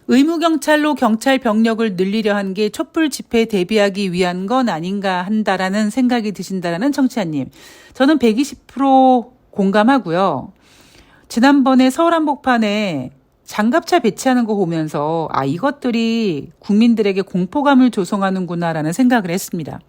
의무경찰로 경찰 병력을 늘리려 한 게 촛불 집회에 대비하기 위한 건 아닌가 한다라는 생각이 드신다라는 청취자님. 저는 120% 공감하고요. 지난번에 서울 한복판에 장갑차 배치하는 거 보면서 이것들이 국민들에게 공포감을 조성하는구나라는 생각을 했습니다.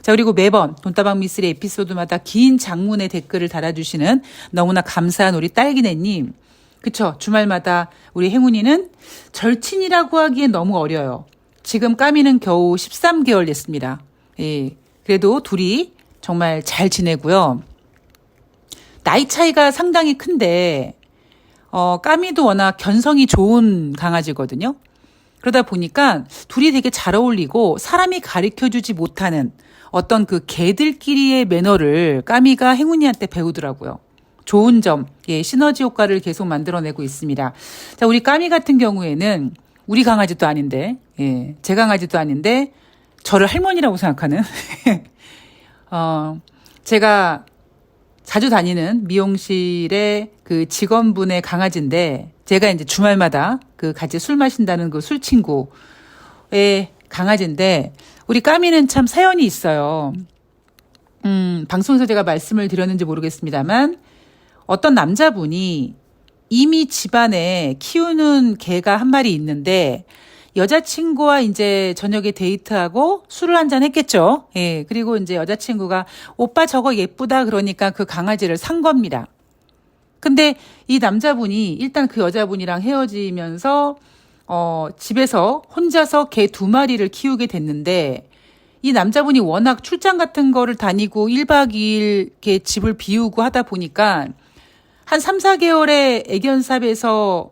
자, 그리고 매번 돈다방 미쓰리 에피소드마다 긴 장문의 댓글을 달아주시는 너무나 감사한 우리 딸기네님. 그쵸. 주말마다 우리 행운이는 절친이라고 하기엔 너무 어려요. 지금 까미는 겨우 13개월 됐습니다. 예. 그래도 둘이 정말 잘 지내고요. 나이 차이가 상당히 큰데, 까미도 워낙 견성이 좋은 강아지거든요. 그러다 보니까 둘이 되게 잘 어울리고 사람이 가르쳐주지 못하는 어떤 그 개들끼리의 매너를 까미가 행운이한테 배우더라고요. 좋은 점, 시너지 효과를 계속 만들어내고 있습니다. 자, 우리 까미 같은 경우에는 우리 강아지도 아닌데, 제 강아지도 아닌데, 저를 할머니라고 생각하는, 제가 자주 다니는 미용실의 그 직원분의 강아지인데, 제가 이제 주말마다 그 같이 술 마신다는 그 술 친구의 강아지인데, 우리 까미는 참 사연이 있어요. 방송에서 제가 말씀을 드렸는지 모르겠습니다만, 어떤 남자분이 이미 집안에 키우는 개가 한 마리 있는데 여자친구와 이제 저녁에 데이트하고 술을 한잔 했겠죠. 예. 그리고 이제 여자친구가 오빠 저거 예쁘다 그러니까 그 강아지를 산 겁니다. 근데 이 남자분이 일단 그 여자분이랑 헤어지면서 집에서 혼자서 개 2마리를 키우게 됐는데 이 남자분이 워낙 출장 같은 거를 다니고 1박 2일 이렇게 집을 비우고 하다 보니까 한 3, 4개월의 애견삽에서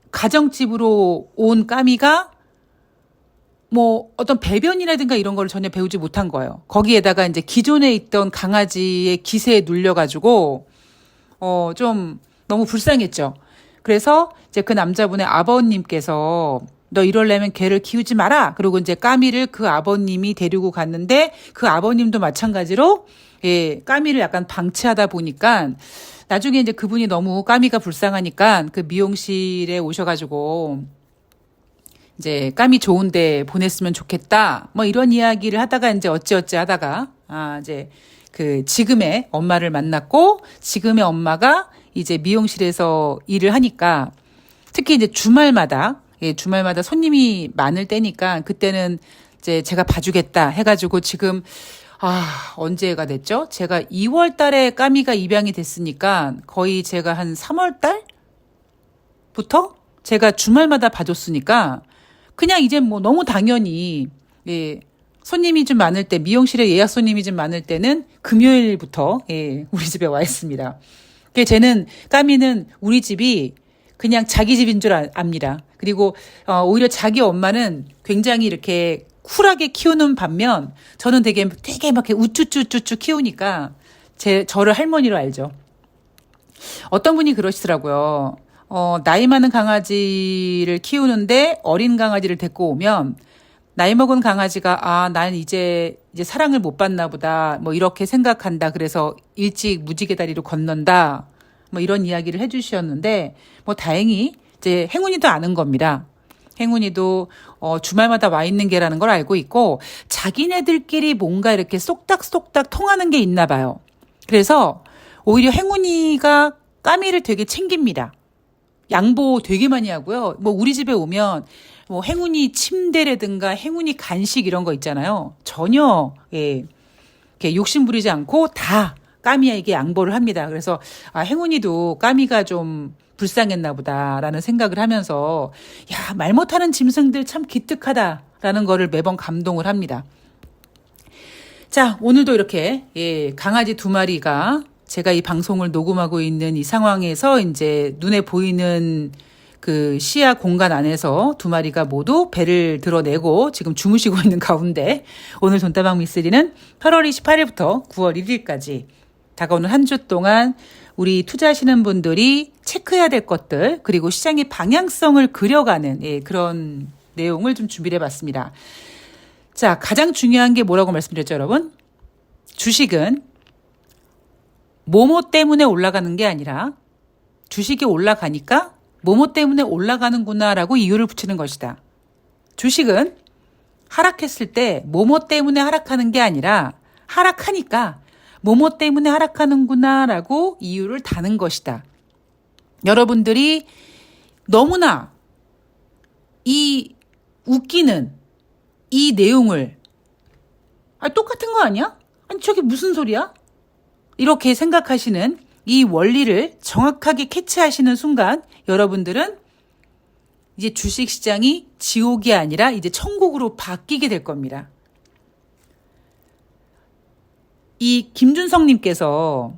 가정집으로 온 까미가 뭐 어떤 배변이라든가 이런 걸 전혀 배우지 못한 거예요. 거기에다가 이제 기존에 있던 강아지의 기세에 눌려가지고 좀 너무 불쌍했죠. 그래서 이제 그 남자분의 아버님께서 너 이러려면 개를 키우지 마라. 그리고 이제 까미를 그 아버님이 데리고 갔는데 그 아버님도 마찬가지로 까미를 약간 방치하다 보니까 나중에 이제 그분이 너무 까미가 불쌍하니까 그 미용실에 오셔가지고 이제 까미 좋은데 보냈으면 좋겠다. 뭐 이런 이야기를 하다가 이제 어찌어찌 하다가 이제 그 지금의 엄마를 만났고 지금의 엄마가 이제 미용실에서 일을 하니까 특히 이제 주말마다 손님이 많을 때니까 그때는 이제 제가 봐주겠다 해가지고 지금 언제가 됐죠? 제가 2월 달에 까미가 입양이 됐으니까 거의 제가 한 3월 달부터 제가 주말마다 봐줬으니까 그냥 이제 뭐 너무 당연히 손님이 좀 많을 때 미용실에 예약 손님이 좀 많을 때는 금요일부터 우리 집에 와 있습니다. 쟤는 까미는 우리 집이 그냥 자기 집인 줄 압니다. 그리고 오히려 자기 엄마는 굉장히 이렇게 쿨하게 키우는 반면 저는 되게 막 이렇게 우쭈쭈쭈쭈 키우니까 저를 할머니로 알죠. 어떤 분이 그러시더라고요. 나이 많은 강아지를 키우는데 어린 강아지를 데리고 오면 나이 먹은 강아지가 난 이제 사랑을 못 받나 보다 뭐 이렇게 생각한다. 그래서 일찍 무지개 다리로 건넌다. 뭐 이런 이야기를 해주셨는데 뭐 다행히 이제 행운이도 아는 겁니다. 행운이도 주말마다 와 있는 개라는 걸 알고 있고 자기네들끼리 뭔가 이렇게 쏙닥쏙닥 통하는 게 있나 봐요. 그래서 오히려 행운이가 까미를 되게 챙깁니다. 양보 되게 많이 하고요. 뭐 우리 집에 오면 뭐 행운이 침대라든가 행운이 간식 이런 거 있잖아요. 전혀 이렇게 욕심 부리지 않고 다 까미에게 양보를 합니다. 그래서 행운이도 까미가 좀 불쌍했나 보다라는 생각을 하면서 말 못하는 짐승들 참 기특하다라는 거를 매번 감동을 합니다. 자, 오늘도 이렇게 강아지 2마리가 제가 이 방송을 녹음하고 있는 이 상황에서 이제 눈에 보이는 그 시야 공간 안에서 2마리가 모두 배를 드러내고 지금 주무시고 있는 가운데 오늘 돈다방 미쓰리는 8월 28일부터 9월 1일까지 다가오는 한 주 동안 우리 투자하시는 분들이 체크해야 될 것들 그리고 시장의 방향성을 그려가는 그런 내용을 좀 준비를 해봤습니다. 자, 가장 중요한 게 뭐라고 말씀드렸죠, 여러분? 주식은 뭐뭐 때문에 올라가는 게 아니라 주식이 올라가니까 뭐뭐 때문에 올라가는구나라고 이유를 붙이는 것이다. 주식은 하락했을 때 뭐뭐 때문에 하락하는 게 아니라 하락하니까 뭐뭐 때문에 하락하는구나라고 이유를 다는 것이다. 여러분들이 너무나 이 웃기는 이 내용을 똑같은 거 아니야? 아니 저게 무슨 소리야? 이렇게 생각하시는 이 원리를 정확하게 캐치하시는 순간 여러분들은 이제 주식시장이 지옥이 아니라 이제 천국으로 바뀌게 될 겁니다. 이 김준성님께서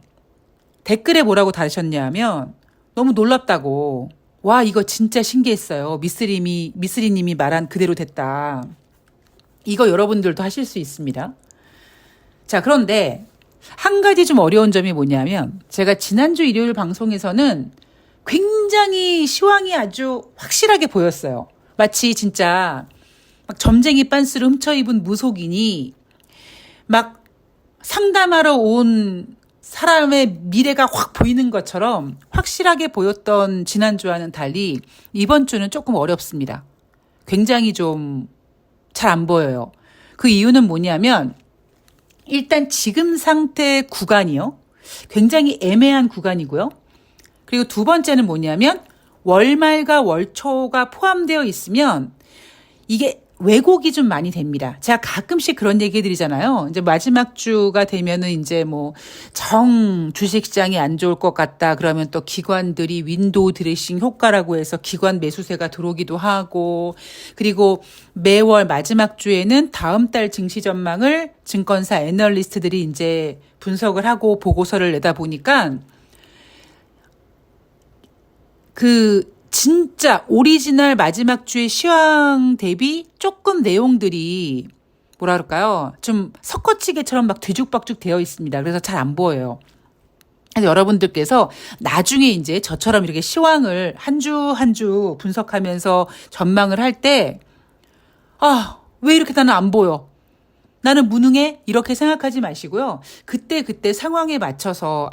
댓글에 뭐라고 다셨냐면 너무 놀랍다고. 와, 이거 진짜 신기했어요. 미쓰리님이 말한 그대로 됐다. 이거 여러분들도 하실 수 있습니다. 자, 그런데 한 가지 좀 어려운 점이 뭐냐면 제가 지난주 일요일 방송에서는 굉장히 시황이 아주 확실하게 보였어요. 마치 진짜 막 점쟁이 빤스를 훔쳐입은 무속인이 막 상담하러 온 사람의 미래가 확 보이는 것처럼 확실하게 보였던 지난주와는 달리 이번 주는 조금 어렵습니다. 굉장히 좀 잘 안 보여요. 그 이유는 뭐냐면 일단 지금 상태 구간이요. 굉장히 애매한 구간이고요. 그리고 두 번째는 뭐냐면 월말과 월초가 포함되어 있으면 이게 왜곡이 좀 많이 됩니다. 제가 가끔씩 그런 얘기 드리잖아요. 이제 마지막 주가 되면은 이제 뭐 주식시장이 안 좋을 것 같다. 그러면 또 기관들이 윈도우 드레싱 효과라고 해서 기관 매수세가 들어오기도 하고, 그리고 매월 마지막 주에는 다음 달 증시 전망을 증권사 애널리스트들이 이제 분석을 하고 보고서를 내다 보니까 진짜 오리지널 마지막 주의 시황 대비 조금 내용들이 뭐라 그럴까요? 좀 섞어치기처럼 막 뒤죽박죽 되어 있습니다. 그래서 잘 안 보여요. 그래서 여러분들께서 나중에 이제 저처럼 이렇게 시황을 한 주 한 주 분석하면서 전망을 할 때, 왜 이렇게 나는 안 보여? 나는 무능해? 이렇게 생각하지 마시고요. 그때 상황에 맞춰서,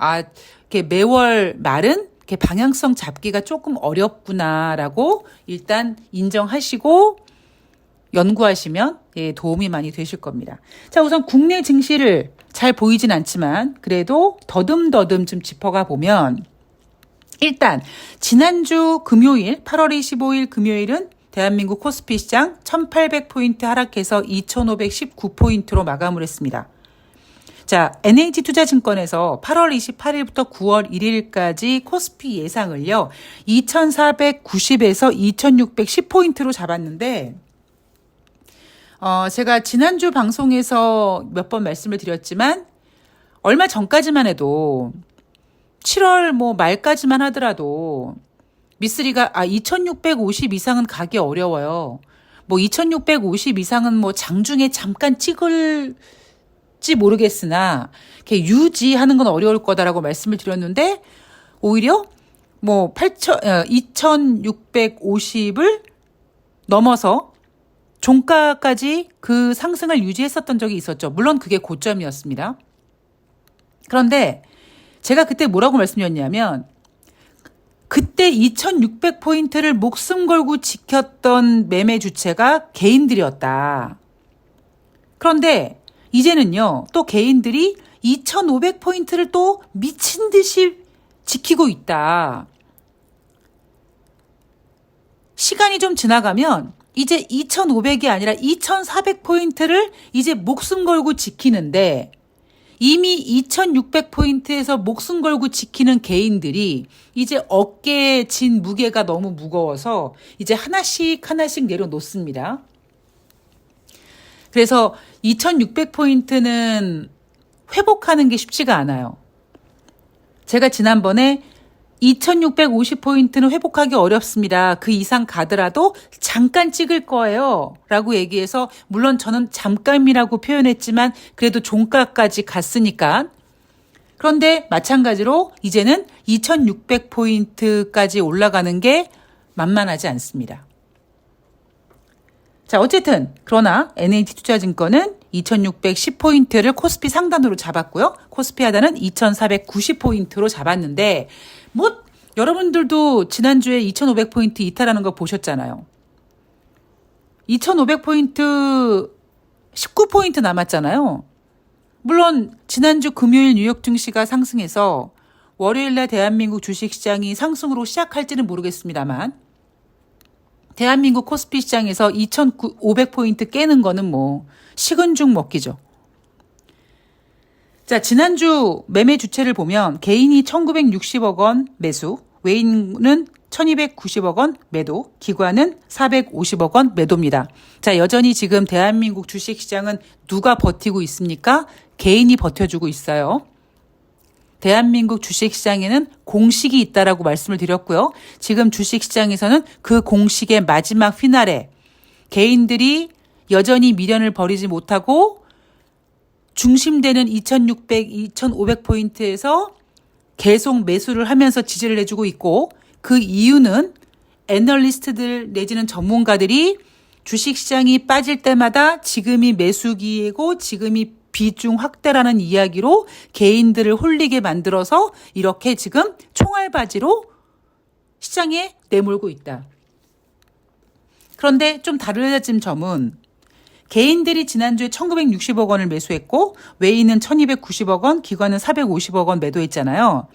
이렇게 매월 말은 이렇게 방향성 잡기가 조금 어렵구나라고 일단 인정하시고 연구하시면 도움이 많이 되실 겁니다. 자, 우선 국내 증시를 잘 보이진 않지만 그래도 더듬더듬 좀 짚어가 보면 일단 지난주 금요일 8월 25일 금요일은 대한민국 코스피 시장 1800포인트 하락해서 2519포인트로 마감을 했습니다. 자, NH투자증권에서 8월 28일부터 9월 1일까지 코스피 예상을요, 2490에서 2610포인트로 잡았는데, 제가 지난주 방송에서 몇 번 말씀을 드렸지만, 얼마 전까지만 해도, 7월 말까지만 하더라도, 미쓰리가, 2650 이상은 가기 어려워요. 2650 이상은 장중에 잠깐 찍을지 모르겠으나 이렇게 유지하는 건 어려울 거다라고 말씀을 드렸는데 오히려 2650을 넘어서 종가까지 그 상승을 유지했었던 적이 있었죠. 물론 그게 고점이었습니다. 그런데 제가 그때 뭐라고 말씀드렸냐면 그때 2600포인트를 목숨 걸고 지켰던 매매 주체가 개인들이었다. 그런데 이제는요, 또 개인들이 2500포인트를 또 미친 듯이 지키고 있다. 시간이 좀 지나가면 이제 2500이 아니라 2400포인트를 이제 목숨 걸고 지키는데 이미 2600포인트에서 목숨 걸고 지키는 개인들이 이제 어깨에 진 무게가 너무 무거워서 이제 하나씩 내려놓습니다. 그래서 2600포인트는 회복하는 게 쉽지가 않아요. 제가 지난번에 2650포인트는 회복하기 어렵습니다. 그 이상 가더라도 잠깐 찍을 거예요. 라고 얘기해서 물론 저는 잠깐이라고 표현했지만 그래도 종가까지 갔으니까. 그런데 마찬가지로 이제는 2600포인트까지 올라가는 게 만만하지 않습니다. 자, 어쨌든 그러나 NH투자증권은 2610포인트를 코스피 상단으로 잡았고요. 코스피 하단은 2490포인트로 잡았는데 여러분들도 지난주에 2,500포인트 이탈하는 거 보셨잖아요. 2,500포인트 19포인트 남았잖아요. 물론 지난주 금요일 뉴욕 증시가 상승해서 월요일날 대한민국 주식시장이 상승으로 시작할지는 모르겠습니다만 대한민국 코스피 시장에서 2,500포인트 깨는 거는 뭐 식은 죽 먹기죠. 자, 지난주 매매 주체를 보면 개인이 1,960억 원 매수, 외인은 1,290억 원 매도, 기관은 450억 원 매도입니다. 자, 여전히 지금 대한민국 주식시장은 누가 버티고 있습니까? 개인이 버텨주고 있어요. 대한민국 주식시장에는 공식이 있다라고 말씀을 드렸고요. 지금 주식시장에서는 그 공식의 마지막 피날에 개인들이 여전히 미련을 버리지 못하고 중심되는 2,600, 2,500포인트에서 계속 매수를 하면서 지지를 해주고 있고 그 이유는 애널리스트들 내지는 전문가들이 주식시장이 빠질 때마다 지금이 매수기이고 지금이 비중 확대라는 이야기로 개인들을 홀리게 만들어서 이렇게 지금 총알바지로 시장에 내몰고 있다. 그런데 좀 다르다진 점은 개인들이 지난주에 1,960억 원을 매수했고 외인은 1,290억 원, 기관은 450억 원 매도했잖아요.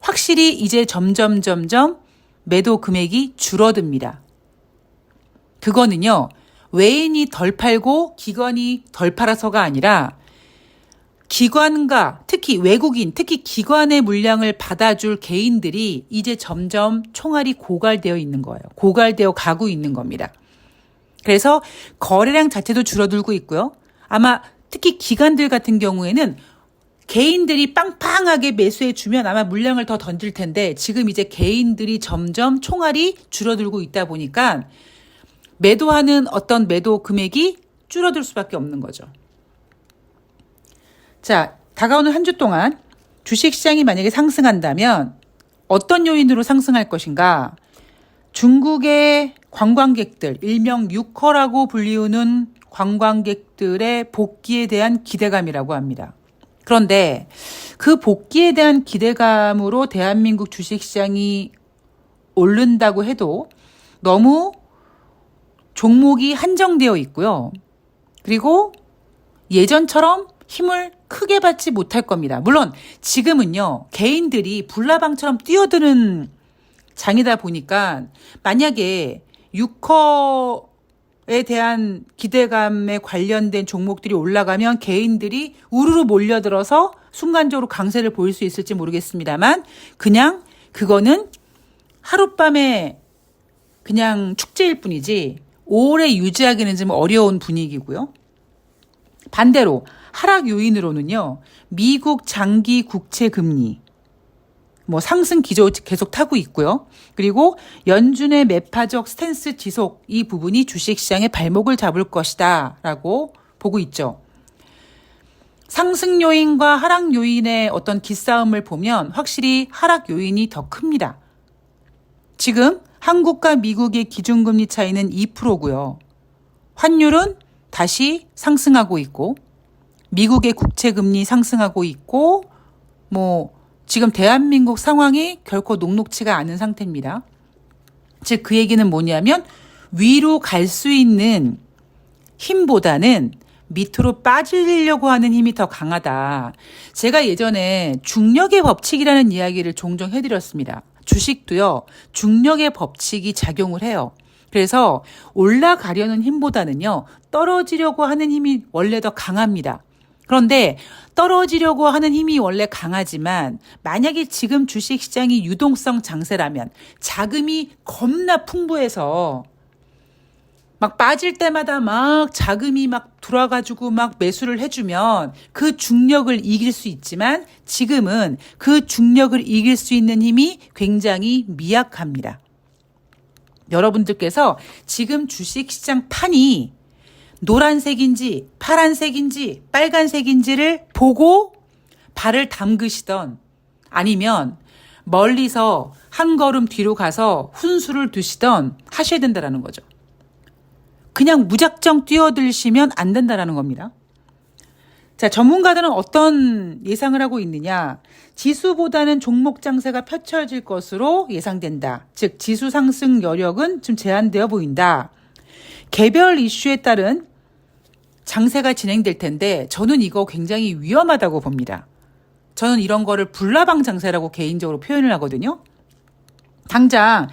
확실히 이제 점점 매도 금액이 줄어듭니다. 그거는요. 외인이 덜 팔고 기관이 덜 팔아서가 아니라 기관과 특히 외국인, 특히 기관의 물량을 받아줄 개인들이 이제 점점 총알이 고갈되어 있는 거예요. 고갈되어 가고 있는 겁니다. 그래서 거래량 자체도 줄어들고 있고요. 아마 특히 기관들 같은 경우에는 개인들이 빵빵하게 매수해 주면 아마 물량을 더 던질 텐데 지금 이제 개인들이 점점 총알이 줄어들고 있다 보니까 매도하는 어떤 매도 금액이 줄어들 수밖에 없는 거죠. 자, 다가오는 한 주 동안 주식시장이 만약에 상승한다면 어떤 요인으로 상승할 것인가? 중국의 관광객들, 일명 유커라고 불리우는 관광객들의 복귀에 대한 기대감이라고 합니다. 그런데 그 복귀에 대한 기대감으로 대한민국 주식시장이 오른다고 해도 너무 종목이 한정되어 있고요. 그리고 예전처럼 힘을 크게 받지 못할 겁니다. 물론 지금은요. 개인들이 불나방처럼 뛰어드는 장이다 보니까 만약에 유커에 대한 기대감에 관련된 종목들이 올라가면 개인들이 우르르 몰려들어서 순간적으로 강세를 보일 수 있을지 모르겠습니다만 그냥 그거는 하룻밤에 그냥 축제일 뿐이지 오래 유지하기는 좀 어려운 분위기고요. 반대로 하락 요인으로는요. 미국 장기 국채 금리 상승 기조 계속 타고 있고요. 그리고 연준의 매파적 스탠스 지속 이 부분이 주식시장의 발목을 잡을 것이다 라고 보고 있죠. 상승 요인과 하락 요인의 어떤 기싸움을 보면 확실히 하락 요인이 더 큽니다. 지금 한국과 미국의 기준금리 차이는 2%고요. 환율은 다시 상승하고 있고 미국의 국채금리 상승하고 있고 지금 대한민국 상황이 결코 녹록치가 않은 상태입니다. 즉 그 얘기는 뭐냐면 위로 갈 수 있는 힘보다는 밑으로 빠지려고 하는 힘이 더 강하다. 제가 예전에 중력의 법칙이라는 이야기를 종종 해드렸습니다. 주식도요. 중력의 법칙이 작용을 해요. 그래서 올라가려는 힘보다는요. 떨어지려고 하는 힘이 원래 더 강합니다. 그런데 떨어지려고 하는 힘이 원래 강하지만 만약에 지금 주식시장이 유동성 장세라면 자금이 겁나 풍부해서 막 빠질 때마다 막 자금이 막 들어와가지고 막 매수를 해주면 그 중력을 이길 수 있지만 지금은 그 중력을 이길 수 있는 힘이 굉장히 미약합니다. 여러분들께서 지금 주식시장 판이 노란색인지 파란색인지 빨간색인지를 보고 발을 담그시던 아니면 멀리서 한 걸음 뒤로 가서 훈수를 두시던 하셔야 된다는 거죠. 그냥 무작정 뛰어들시면 안 된다는 겁니다. 자, 전문가들은 어떤 예상을 하고 있느냐? 지수보다는 종목 장세가 펼쳐질 것으로 예상된다. 즉, 지수 상승 여력은 좀 제한되어 보인다. 개별 이슈에 따른 장세가 진행될 텐데 저는 이거 굉장히 위험하다고 봅니다. 저는 이런 거를 불나방 장세라고 개인적으로 표현을 하거든요. 당장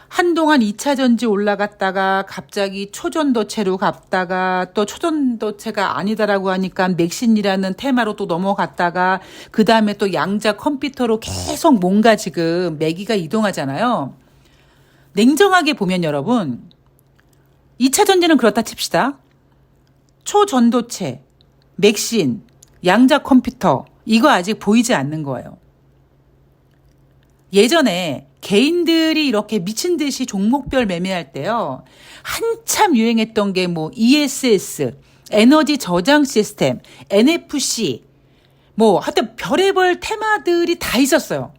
한동안 2차 전지 올라갔다가 갑자기 초전도체로 갔다가 또 초전도체가 아니다라고 하니까 맥신이라는 테마로 또 넘어갔다가 그 다음에 또 양자 컴퓨터로 계속 뭔가 지금 매기가 이동하잖아요. 냉정하게 보면 여러분 2차 전지는 그렇다 칩시다. 초전도체, 맥신, 양자 컴퓨터 이거 아직 보이지 않는 거예요. 예전에 개인들이 이렇게 미친 듯이 종목별 매매할 때요. 한참 유행했던 게 뭐 ESS, 에너지 저장 시스템, NFC 하여튼 별의별 테마들이 다 있었어요.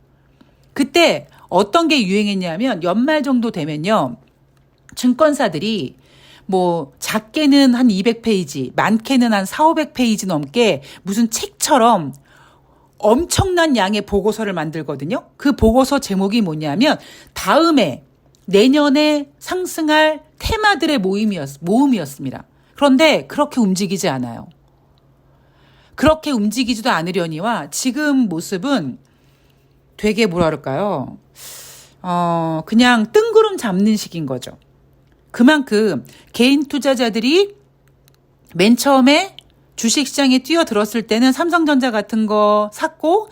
그때 어떤 게 유행했냐면 연말 정도 되면요. 증권사들이 작게는 한 200페이지, 많게는 한 400~500페이지 넘게 무슨 책처럼 엄청난 양의 보고서를 만들거든요. 그 보고서 제목이 뭐냐면 다음에 내년에 상승할 테마들의 모음이었습니다. 그런데 그렇게 움직이지 않아요. 그렇게 움직이지도 않으려니와 지금 모습은 되게 그럴까요? 그냥 뜬구름 잡는 식인 거죠. 그만큼 개인 투자자들이 맨 처음에 주식시장에 뛰어들었을 때는 삼성전자 같은 거 샀고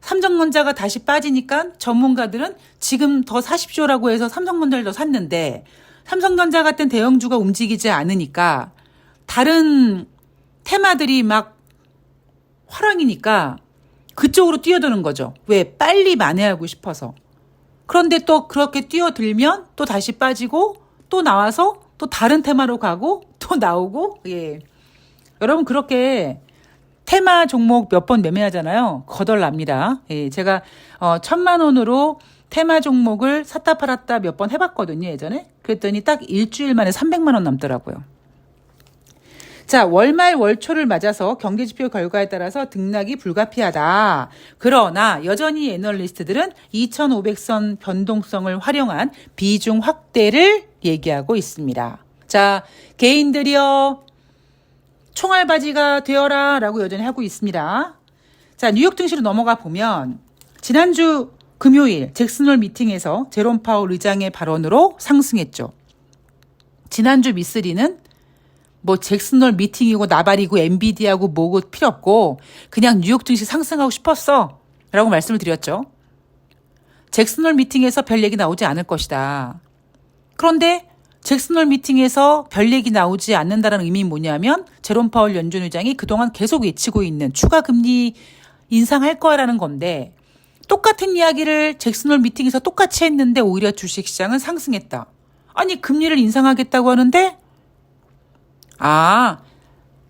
삼성전자가 다시 빠지니까 전문가들은 지금 더 사십시오라고 해서 삼성전자를 더 샀는데 삼성전자 같은 대형주가 움직이지 않으니까 다른 테마들이 막 화랑이니까 그쪽으로 뛰어드는 거죠. 왜? 빨리 만회하고 싶어서. 그런데 또 그렇게 뛰어들면 또 다시 빠지고 또 나와서 또 다른 테마로 가고 또 나오고 여러분 그렇게 테마 종목 몇 번 매매하잖아요. 거덜납니다. 제가 1,000만 원으로 테마 종목을 샀다 팔았다 몇 번 해봤거든요. 예전에. 그랬더니 딱 일주일 만에 300만 원 남더라고요. 자, 월말 월초를 맞아서 경제지표 결과에 따라서 등락이 불가피하다. 그러나 여전히 애널리스트들은 2,500선 변동성을 활용한 비중 확대를 얘기하고 있습니다. 자, 개인들이요. 총알바지가 되어라 라고 여전히 하고 있습니다. 자, 뉴욕 증시로 넘어가 보면 지난주 금요일 잭슨홀 미팅에서 제롬 파월 의장의 발언으로 상승했죠. 지난주 미쓰리는 잭슨홀 미팅이고 나발이고 엔비디아고 뭐고 필요 없고 그냥 뉴욕 증시 상승하고 싶었어 라고 말씀을 드렸죠. 잭슨홀 미팅에서 별 얘기 나오지 않을 것이다. 그런데 잭슨홀 미팅에서 별 얘기 나오지 않는다는 의미는 뭐냐면 제롬 파월 연준 의장이 그동안 계속 외치고 있는 추가 금리 인상할 거라는 건데 똑같은 이야기를 잭슨홀 미팅에서 똑같이 했는데 오히려 주식시장은 상승했다. 아니 금리를 인상하겠다고 하는데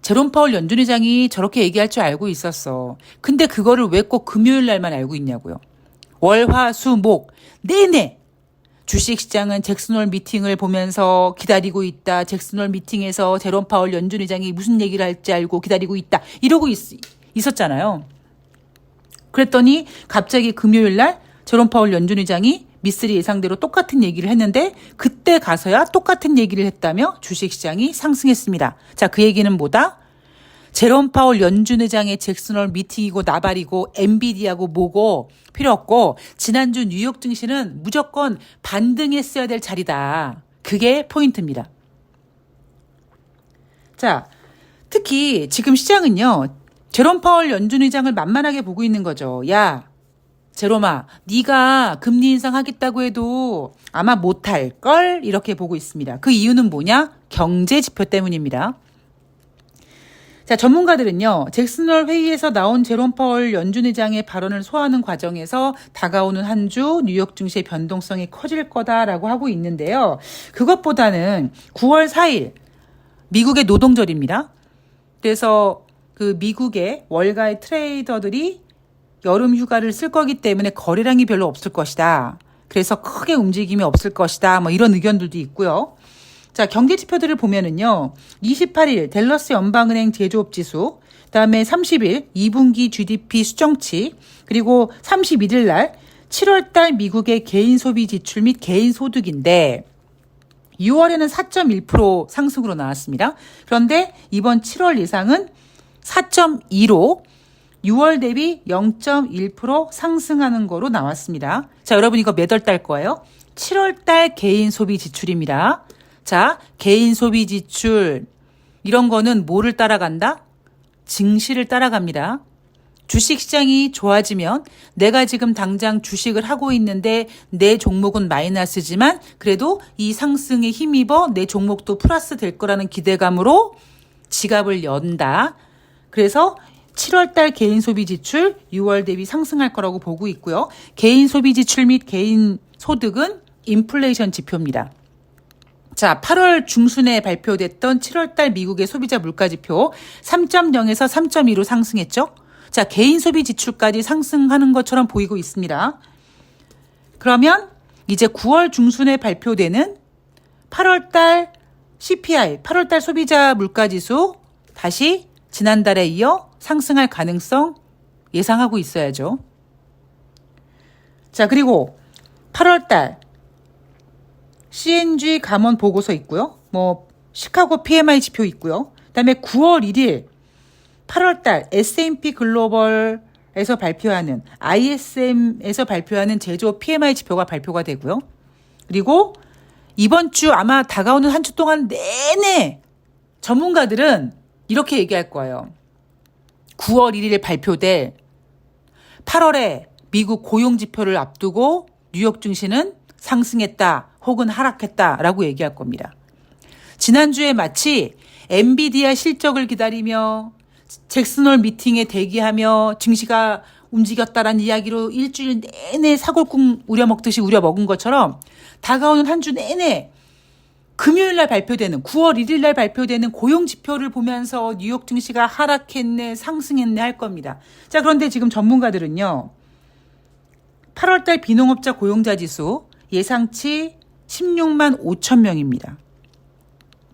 제롬 파월 연준 의장이 저렇게 얘기할 줄 알고 있었어. 근데 그거를 왜 꼭 금요일 날만 알고 있냐고요. 월, 화, 수, 목 내내 주식시장은 잭슨홀 미팅을 보면서 기다리고 있다. 잭슨홀 미팅에서 제롬 파월 연준 의장이 무슨 얘기를 할지 알고 기다리고 있다. 이러고 있었잖아요. 그랬더니 갑자기 금요일 날 제롬 파월 연준 의장이 미쓰리 예상대로 똑같은 얘기를 했는데 그때 가서야 똑같은 얘기를 했다며 주식시장이 상승했습니다. 자, 그 얘기는 뭐다? 제롬 파월 연준 의장의 잭슨홀 미팅이고 나발이고 엔비디아고 뭐고 필요 없고 지난주 뉴욕 증시는 무조건 반등했어야 될 자리다. 그게 포인트입니다. 자, 특히 지금 시장은요. 제롬 파월 연준 의장을 만만하게 보고 있는 거죠. 야, 제롬아, 네가 금리 인상하겠다고 해도 아마 못할걸? 이렇게 보고 있습니다. 그 이유는 뭐냐? 경제 지표 때문입니다. 자, 전문가들은요. 잭슨홀 회의에서 나온 제롬 파월 연준 의장의 발언을 소화하는 과정에서 다가오는 한 주 뉴욕 증시의 변동성이 커질 거다라고 하고 있는데요. 그것보다는 9월 4일 미국의 노동절입니다. 그래서 그 미국의 월가의 트레이더들이 여름 휴가를 쓸 거기 때문에 거래량이 별로 없을 것이다. 그래서 크게 움직임이 없을 것이다. 이런 의견들도 있고요. 자, 경제 지표들을 보면은요. 28일 댈러스 연방은행 제조업 지수, 그다음에 30일 2분기 GDP 수정치, 그리고 31일 날 7월 달 미국의 개인 소비 지출 및 개인 소득인데 6월에는 4.1% 상승으로 나왔습니다. 그런데 이번 7월 예상은 4.2로 6월 대비 0.1% 상승하는 거로 나왔습니다. 자, 여러분 이거 몇 월 달 거예요? 7월 달 개인 소비 지출입니다. 자, 개인 소비 지출 이런 거는 뭐를 따라간다? 증시를 따라갑니다. 주식시장이 좋아지면 내가 지금 당장 주식을 하고 있는데 내 종목은 마이너스지만 그래도 이 상승에 힘입어 내 종목도 플러스 될 거라는 기대감으로 지갑을 연다. 그래서 7월 달 개인 소비 지출 6월 대비 상승할 거라고 보고 있고요. 개인 소비 지출 및 개인 소득은 인플레이션 지표입니다. 자, 8월 중순에 발표됐던 7월 달 미국의 소비자 물가 지표 3.0에서 3.2로 상승했죠. 자, 개인 소비 지출까지 상승하는 것처럼 보이고 있습니다. 그러면 이제 9월 중순에 발표되는 8월 달 CPI, 8월 달 소비자 물가 지수 다시 지난달에 이어 상승할 가능성 예상하고 있어야죠. 자, 그리고 8월 달 CNG 감원 보고서 있고요. 시카고 PMI 지표 있고요. 그다음에 9월 1일 8월 달 S&P 글로벌에서 발표하는 ISM에서 발표하는 제조업 PMI 지표가 발표가 되고요. 그리고 이번 주 아마 다가오는 한 주 동안 내내 전문가들은 이렇게 얘기할 거예요. 9월 1일에 발표될 8월에 미국 고용 지표를 앞두고 뉴욕 증시는 상승했다 혹은 하락했다라고 얘기할 겁니다. 지난주에 마치 엔비디아 실적을 기다리며 잭슨홀 미팅에 대기하며 증시가 움직였다라는 이야기로 일주일 내내 사골국 우려먹듯이 우려먹은 것처럼 다가오는 한 주 내내 금요일 날 발표되는 9월 1일 날 발표되는 고용 지표를 보면서 뉴욕 증시가 하락했네 상승했네 할 겁니다. 자, 그런데 지금 전문가들은요. 8월 달 비농업자 고용자 지수 예상치 16만 5천 명입니다.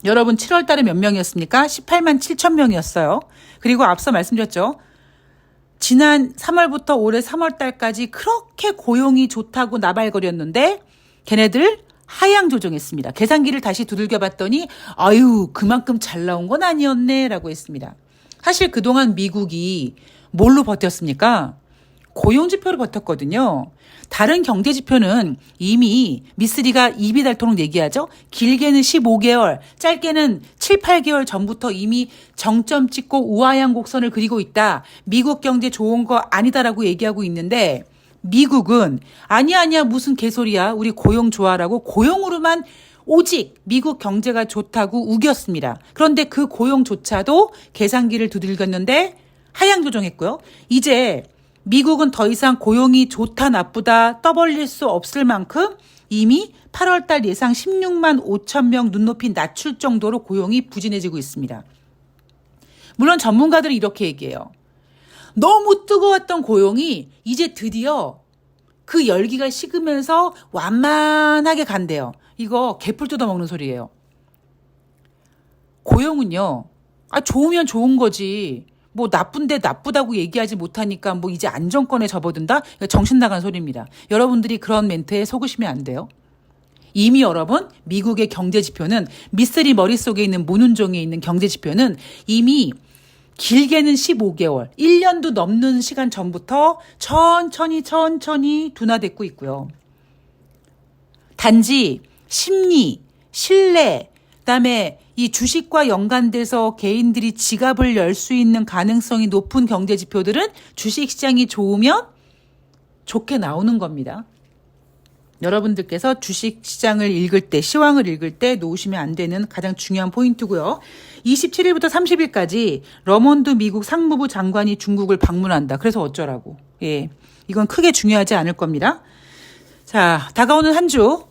여러분 7월 달에 몇 명이었습니까? 18만 7천 명이었어요. 그리고 앞서 말씀드렸죠. 지난 3월부터 올해 3월 달까지 그렇게 고용이 좋다고 나발거렸는데 걔네들 하향 조정했습니다. 계산기를 다시 두들겨 봤더니 아유 그만큼 잘 나온 건 아니었네 라고 했습니다. 사실 그동안 미국이 뭘로 버텼습니까? 고용지표로 버텼거든요. 다른 경제지표는 이미 미쓰리가 입이 닳도록 얘기하죠. 길게는 15개월, 짧게는 7, 8개월 전부터 이미 정점 찍고 우하향 곡선을 그리고 있다. 미국 경제 좋은 거 아니다라고 얘기하고 있는데 미국은 아니야 무슨 개소리야. 우리 고용 좋아라고 고용으로만 오직 미국 경제가 좋다고 우겼습니다. 그런데 그 고용조차도 계산기를 두들겼는데 하향 조정했고요. 이제 미국은 더 이상 고용이 좋다 나쁘다 떠벌릴 수 없을 만큼 이미 8월 달 예상 16만 5천 명 눈높이 낮출 정도로 고용이 부진해지고 있습니다. 물론 전문가들은 이렇게 얘기해요. 너무 뜨거웠던 고용이 이제 드디어 그 열기가 식으면서 완만하게 간대요. 이거 개뿔 뜯어먹는 소리예요. 고용은요. 좋으면 좋은 거지. 나쁜데 나쁘다고 얘기하지 못하니까 이제 안정권에 접어든다? 정신 나간 소리입니다. 여러분들이 그런 멘트에 속으시면 안 돼요. 이미 여러분 미국의 경제지표는 미쓰리 머릿속에 있는 문운종에 있는 경제지표는 이미 길게는 15개월, 1년도 넘는 시간 전부터 천천히 둔화됐고 있고요. 단지 심리, 신뢰, 그다음에 이 주식과 연관돼서 개인들이 지갑을 열 수 있는 가능성이 높은 경제지표들은 주식시장이 좋으면 좋게 나오는 겁니다. 여러분들께서 주식시장을 읽을 때, 시황을 읽을 때 놓으시면 안 되는 가장 중요한 포인트고요. 27일부터 30일까지 러몬드 미국 상무부 장관이 중국을 방문한다. 그래서 어쩌라고. 예, 이건 크게 중요하지 않을 겁니다. 자, 다가오는 한 주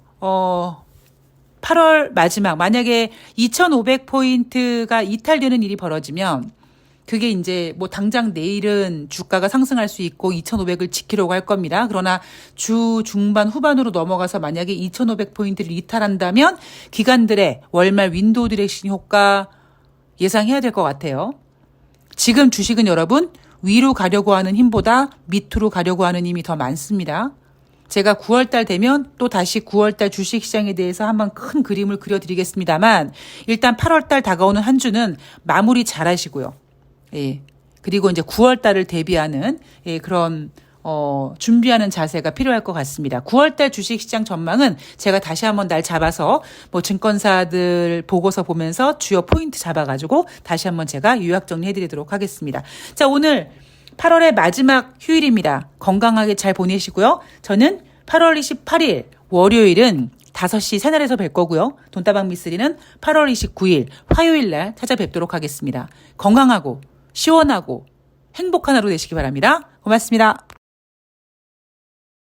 8월 마지막 만약에 2,500포인트가 이탈되는 일이 벌어지면 그게 이제 당장 내일은 주가가 상승할 수 있고 2,500을 지키려고 할 겁니다. 그러나 주 중반 후반으로 넘어가서 만약에 2,500포인트를 이탈한다면 기관들의 월말 윈도우 디렉션 효과 예상해야 될 것 같아요. 지금 주식은 여러분 위로 가려고 하는 힘보다 밑으로 가려고 하는 힘이 더 많습니다. 제가 9월달 되면 또 다시 9월달 주식시장에 대해서 한번 큰 그림을 그려드리겠습니다만 일단 8월달 다가오는 한 주는 마무리 잘 하시고요. 예. 그리고 이제 9월달을 대비하는 그런 준비하는 자세가 필요할 것 같습니다. 9월달 주식시장 전망은 제가 다시 한번 날 잡아서 뭐 증권사들 보고서 보면서 주요 포인트 잡아가지고 다시 한번 제가 요약 정리해드리도록 하겠습니다. 자, 오늘 8월의 마지막 휴일입니다. 건강하게 잘 보내시고요. 저는 8월 28일 월요일은 5시 새날에서 뵐 거고요. 돈다방 미쓰리는 8월 29일 화요일 날 찾아뵙도록 하겠습니다. 건강하고 시원하고 행복한 하루 되시기 바랍니다. 고맙습니다.